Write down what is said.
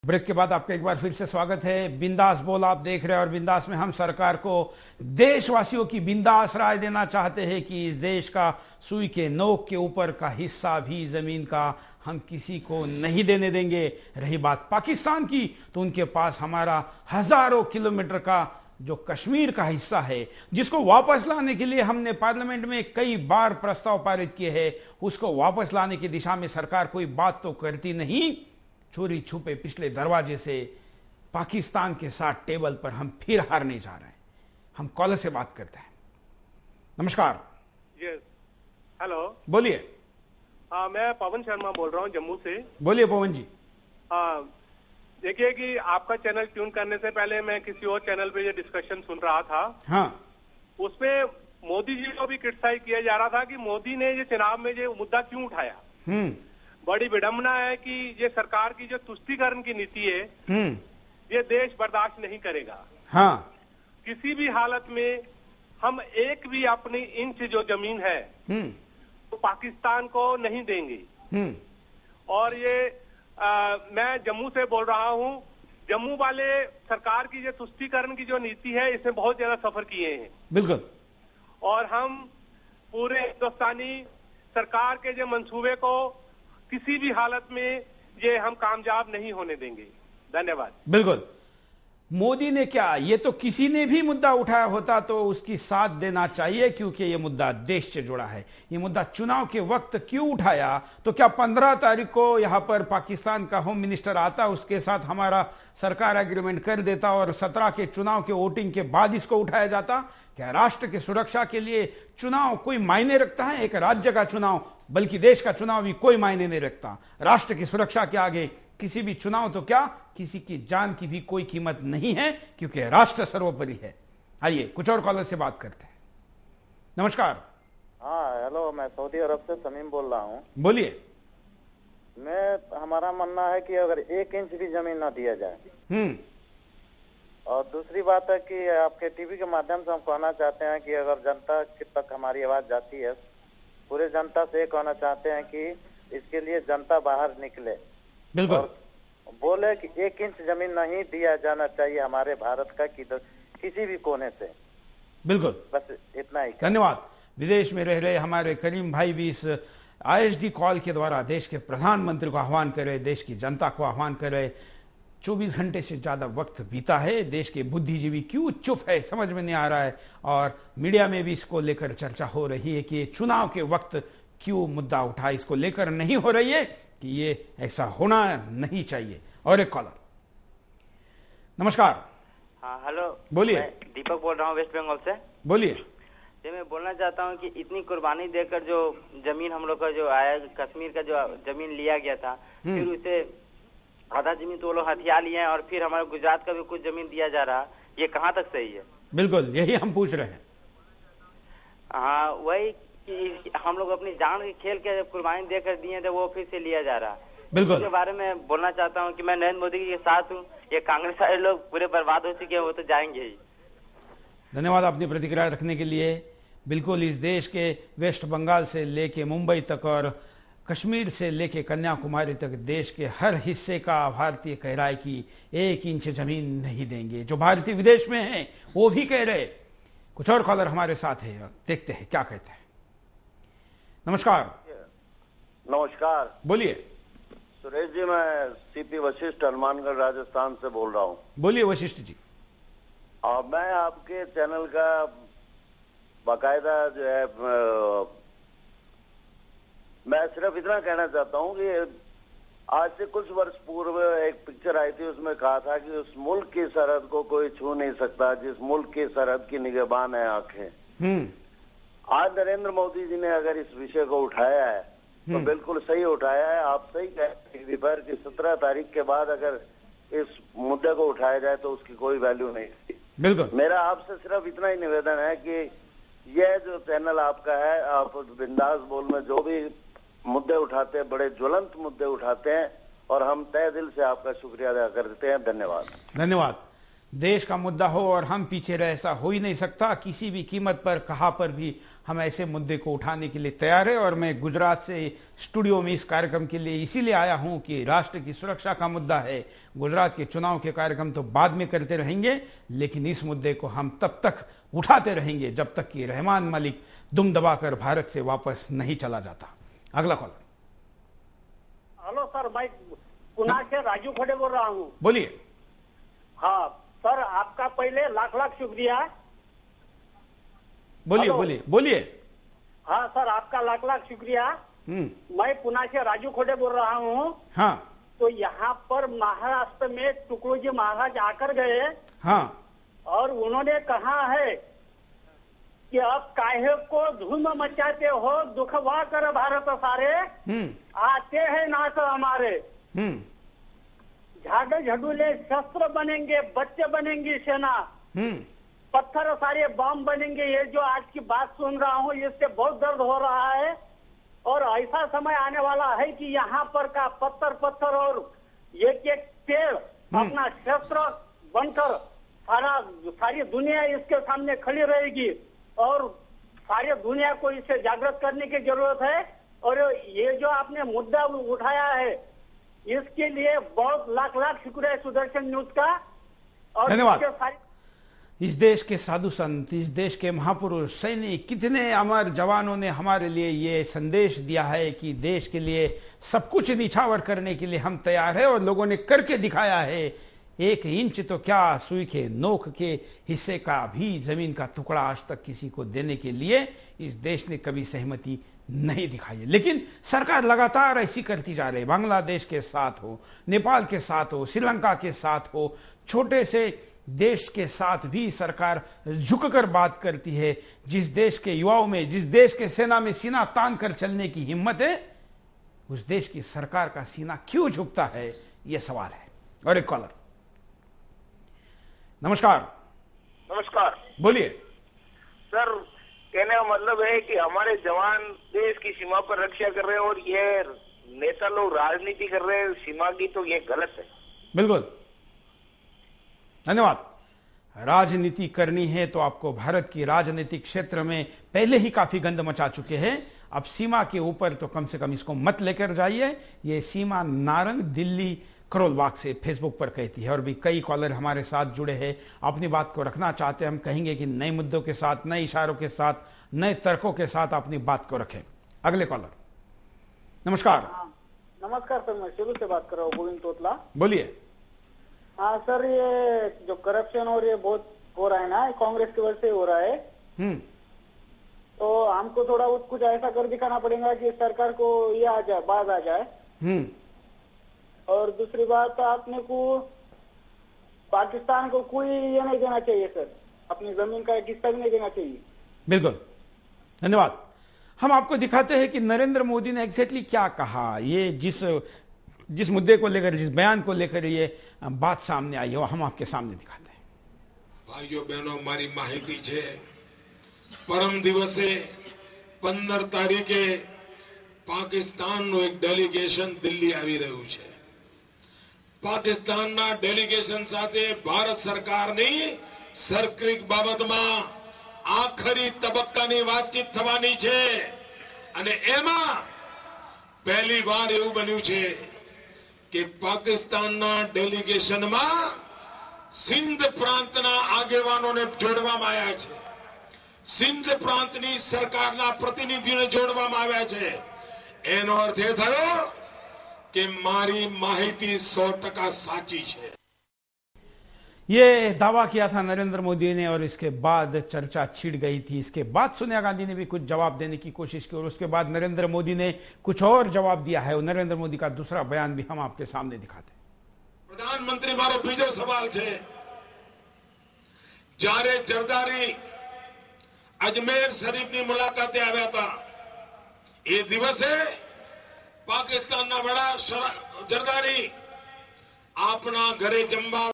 Break के बाद आपका एक बार फिर से स्वागत है। बिंदास बोल आप देख रहे हैं और बिंदास में हम सरकार को देशवासियों की बिंदास राय देना चाहते हैं कि इस देश का सुई के नोक के ऊपर का हिस्सा भी जमीन का हम किसी को नहीं देने देंगे। रही बात पाकिस्तान की, तो उनके पास हमारा हजारों किलोमीटर का जो कश्मीर का हिस्सा है, जिसको वापस लाने के लिए हमने पार्लियामेंट में कई बार प्रस्ताव पारित किए हैं, उसको वापस लाने की दिशा में सरकार कोई बात तो करती नहीं। चोरी छुपे पिछले दरवाजे से पाकिस्तान के साथ टेबल पर हम फिर हारने जा रहे हैं। हम कॉलर से बात करते हैं। नमस्कार। यस, हेलो, बोलिए। मैं पवन शर्मा बोल रहा हूँ जम्मू से। बोलिए पवन जी। देखिए कि आपका चैनल ट्यून करने से पहले मैं किसी और चैनल पे ये डिस्कशन सुन रहा था। हाँ, उसमें मोदी जी को भी क्रिटिसाइज किया जा रहा था कि मोदी ने ये चुनाव में ये मुद्दा क्यों उठाया। बड़ी विडंबना है कि ये सरकार की जो तुष्टीकरण की नीति है, ये देश बर्दाश्त नहीं करेगा। हाँ, किसी भी हालत में हम एक भी अपनी इंच जो जमीन है तो पाकिस्तान को नहीं देंगे। और ये मैं जम्मू से बोल रहा हूँ। जम्मू वाले सरकार की जो तुष्टीकरण की जो नीति है, इसमें बहुत ज्यादा सफर किए हैं। बिल्कुल। और हम पूरे हिंदुस्तानी सरकार के जो मंसूबे को किसी भी हालत में ये हम कामयाब नहीं होने देंगे। धन्यवाद। बिल्कुल। मोदी ने क्या, ये तो किसी ने भी मुद्दा उठाया होता तो उसकी साथ देना चाहिए, क्योंकि ये मुद्दा देश से जुड़ा है। ये मुद्दा चुनाव के वक्त क्यों उठाया? तो क्या 15 तारीख को यहां पर पाकिस्तान का होम मिनिस्टर आता, उसके साथ हमारा सरकार एग्रीमेंट कर देता और 17 के चुनाव के वोटिंग के बाद इसको उठाया जाता? क्या राष्ट्र की सुरक्षा के लिए चुनाव कोई मायने रखता है? एक राज्य का चुनाव, बल्कि देश का चुनाव भी कोई मायने नहीं रखता। राष्ट्र की सुरक्षा के आगे किसी भी चुनाव तो क्या, किसी की जान की भी कोई कीमत नहीं है, क्योंकि राष्ट्र सर्वोपरि है। आइए कुछ और कॉलर से बात करते हैं। नमस्कार। हाँ, हेलो, मैं सऊदी अरब से समीम बोल रहा हूँ। बोलिए। हमारा मानना है कि अगर 1 इंच भी जमीन ना दिया जाए। और दूसरी बात है कि आपके टीवी के माध्यम से हम कहना चाहते हैं कि अगर जनता तक हमारी आवाज जाती है, पूरे जनता से कहना चाहते हैं कि इसके लिए जनता बाहर निकले। बिल्कुल। और बोले कि 1 इंच जमीन नहीं दिया जाना चाहिए हमारे भारत का किसी भी कोने से। बिल्कुल, बस इतना ही। धन्यवाद। विदेश में रह रहे हमारे करीम भाई भी इस ISD कॉल के द्वारा देश के प्रधानमंत्री को आह्वान करे, देश की जनता को आह्वान करे। 24 घंटे से ज्यादा वक्त बीता है, देश के बुद्धिजीवी क्यों चुप है समझ में नहीं आ रहा है। और मीडिया में भी इसको लेकर चर्चा हो रही है कि चुनाव के वक्त क्यों मुद्दा उठा, इसको लेकर नहीं हो रही है कि ये ऐसा होना नहीं चाहिए। और एक कॉलर। नमस्कार। हाँ, हेलो, बोलिए। मैं दीपक बोल रहा हूँ वेस्ट बंगाल से। बोलिए। ये मैं बोलना चाहता हूँ कि इतनी कुर्बानी देकर जो जमीन हम लोग का जो आया, कश्मीर का जो जमीन लिया गया था, फिर उसे आधा जमीन तो वो लोग हथिया लिए हैं और फिर हमारे गुजरात का भी कुछ जमीन दिया जा रहा, ये कहाँ तक सही है? बिल्कुल, यही हम पूछ रहे हैं। हाँ, वही कि हम लोग अपनी जान के खेल के कुर्बानी देकर दिए थे, वो फिर से लिया जा रहा। बिल्कुल। इसके बारे में बोलना चाहता हूँ कि मैं नरेंद्र मोदी के साथ हूँ। ये कांग्रेस वाले लोग पूरे बर्बाद हो चुके हैं, वो तो जाएंगे ही। धन्यवाद अपनी प्रतिक्रिया रखने के लिए। बिल्कुल, इस देश के वेस्ट बंगाल से लेके मुंबई तक और कश्मीर से लेके कन्याकुमारी तक देश के हर हिस्से का भारतीय कह रहा है कि 1 इंच जमीन नहीं देंगे। जो भारतीय विदेश में हैं वो भी कह रहे। कुछ और कॉलर हमारे साथ है, देखते हैं क्या कहते हैं। नमस्कार। नमस्कार। बोलिए। सुरेश जी, मैं CP वशिष्ठ हनुमानगढ़ राजस्थान से बोल रहा हूँ। बोलिए वशिष्ठ जी। मैं आपके चैनल का बाकायदा जो है, मैं सिर्फ इतना कहना चाहता हूँ कि आज से कुछ वर्ष पूर्व एक पिक्चर आई थी, उसमें कहा था कि उस मुल्क की सरहद को कोई छू नहीं सकता जिस मुल्क की सरहद की निगहबान है आंखें। आज नरेंद्र मोदी जी ने अगर इस विषय को उठाया है तो बिल्कुल सही उठाया है। आप सही कहते हैं पर कि 17 तारीख के बाद अगर इस मुद्दे को उठाया जाए तो उसकी कोई वैल्यू नहीं। बिल्कुल। मेरा आपसे सिर्फ इतना ही निवेदन है कि यह जो चैनल आपका है, आप बिंदास बोल में जो भी मुद्दे उठाते हैं, बड़े ज्वलंत मुद्दे उठाते हैं और हम तहे दिल से आपका शुक्रिया अदा करते हैं। धन्यवाद। धन्यवाद। देश का मुद्दा हो और हम पीछे रहे, ऐसा हो ही नहीं सकता। किसी भी कीमत पर, कहाँ पर भी हम ऐसे मुद्दे को उठाने के लिए तैयार है। और मैं गुजरात से स्टूडियो में इस कार्यक्रम के लिए इसीलिए आया हूं कि राष्ट्र की सुरक्षा का मुद्दा है। गुजरात के चुनाव के कार्यक्रम तो बाद में करते रहेंगे, लेकिन इस मुद्दे को हम तब तक उठाते रहेंगे जब तक कि रहमान मलिक दुम दबाकर भारत से वापस नहीं चला जाता। अगला कॉलर। हेलो सर, मैं पुणे से राजू खड़े बोल रहा हूँ। बोलिए। हाँ सर, आपका पहले लाख लाख शुक्रिया। बोलिए बोलिए बोलिए। हाँ सर, आपका लाख लाख शुक्रिया। मैं पुणे से राजू खड़े बोल रहा हूँ। हाँ। तो यहाँ पर महाराष्ट्र में टुकड़ोजी महाराज आकर गए। हाँ। और उन्होंने कहा है कि अब काहे को धूम मचाते हो, दुखवा कर भारत सारे, आते हैं नाथ हमारे। झाड़ झडूले शस्त्र बनेंगे, बच्चे बनेंगी सेना, पत्थर सारे बम बनेंगे। ये जो आज की बात सुन रहा हूँ, इससे बहुत दर्द हो रहा है। और ऐसा समय आने वाला है कि यहाँ पर का पत्थर पत्थर और एक एक पेड़ अपना शस्त्र बनकर सारी दुनिया इसके सामने खड़ी रहेगी। और सारी दुनिया को इससे जागृत करने की जरूरत है। और ये जो आपने मुद्दा उठाया है, इसके लिए बहुत लाख लाख शुक्रिया सुदर्शन न्यूज का। और धन्यवाद। इस देश के साधु संत, इस देश के महापुरुष, सैनिक, कितने अमर जवानों ने हमारे लिए ये संदेश दिया है कि देश के लिए सब कुछ निछावर करने के लिए हम तैयार है। और लोगों ने करके दिखाया है। 1 इंच तो क्या, सुई के नोक के हिस्से का भी जमीन का टुकड़ा आज तक किसी को देने के लिए इस देश ने कभी सहमति नहीं दिखाई है। लेकिन सरकार लगातार ऐसी करती जा रही है। बांग्लादेश के साथ हो, नेपाल के साथ हो, श्रीलंका के साथ हो, छोटे से देश के साथ भी सरकार झुककर बात करती है। जिस देश के युवाओं में, जिस देश के सेना में सीना तान कर चलने की हिम्मत है, उस देश की सरकार का सीना क्यों झुकता है, यह सवाल है। और एक कॉलर। नमस्कार। नमस्कार। बोलिए। सर, कहने का मतलब है कि हमारे जवान देश की सीमा पर रक्षा कर रहे हैं और ये नेता लोग राजनीति कर रहे हैं सीमा की, तो ये गलत है। बिल्कुल, धन्यवाद। राजनीति करनी है तो आपको भारत की राजनीतिक क्षेत्र में पहले ही काफी गंद मचा चुके हैं। अब सीमा के ऊपर तो कम से कम इसको मत लेकर जाइए। ये सीमा नारंग दिल्ली करोल बाग से फेसबुक पर कहती है। और भी कई कॉलर हमारे साथ जुड़े हैं, अपनी बात को रखना चाहते हैं। हम कहेंगे कि नए मुद्दों के साथ, नए इशारों के साथ, नए तर्कों के साथ अपनी बात को रखें। अगले कॉलर। नमस्कार। नमस्कार सर, मैं शिरू से बात कर रहा हूँ, गोविंद तोतला। बोलिए। हाँ सर, ये जो करप्शन और ये बहुत हो रहा है ना, कांग्रेस की वजह से हो रहा है। तो हमको थोड़ा कुछ ऐसा कर दिखाना पड़ेगा कि सरकार को ये आ जाए, बाज आ जाए। और दूसरी बात, आपने को पाकिस्तान को कोई ये नहीं देना चाहिए सर, अपनी जमीन का एक हिस्सा भी नहीं देना चाहिए। बिल्कुल, धन्यवाद। हम आपको दिखाते हैं कि नरेंद्र मोदी ने एग्जैक्टली क्या कहा। ये जिस मुद्दे को लेकर, जिस बयान को लेकर ये बात सामने आई है, वो हम आपके सामने दिखाते हैं। भाइयों बहनों, मारी माहिती छे, परम दिवसे 15 तारीखे पाकिस्तानનું એક ડેલિગેશન દિલ્હી આવી રહ્યું છે। પાકિસ્તાનના ડેલિગેશન સાથે ભારત સરકારની સર્કિટ બાબતમાં આખરી તબક્કાની વાતચીત થવાની છે। અને એમાં પહેલી વાર એવું બન્યું છે કે પાકિસ્તાનના ડેલિગેશનમાં સિંધ પ્રાંતના આગેવાનોને જોડવામાં આવ્યા છે। સિંધ પ્રાંતની સરકારના પ્રતિનિધિઓને જોડવામાં આવ્યા છે। એનો અર્થ એ થયો कि मारी माहिती 100% साची है। ये दावा किया था नरेंद्र मोदी ने और इसके बाद चर्चा छिड़ गई थी। इसके बाद सोनिया गांधी ने भी कुछ जवाब देने की कोशिश की और उसके बाद नरेंद्र मोदी ने कुछ और जवाब दिया है। और नरेंद्र मोदी का दूसरा बयान भी हम आपके सामने दिखाते हैं। प्रधानमंत्री मारो बीजो सवाल है, जारे जरदारी अजमेर शरीफ की मुलाकाते आया था, ये दिवस है पाकिस्तान ना बड़ा जरदारी अपना घरे जमवा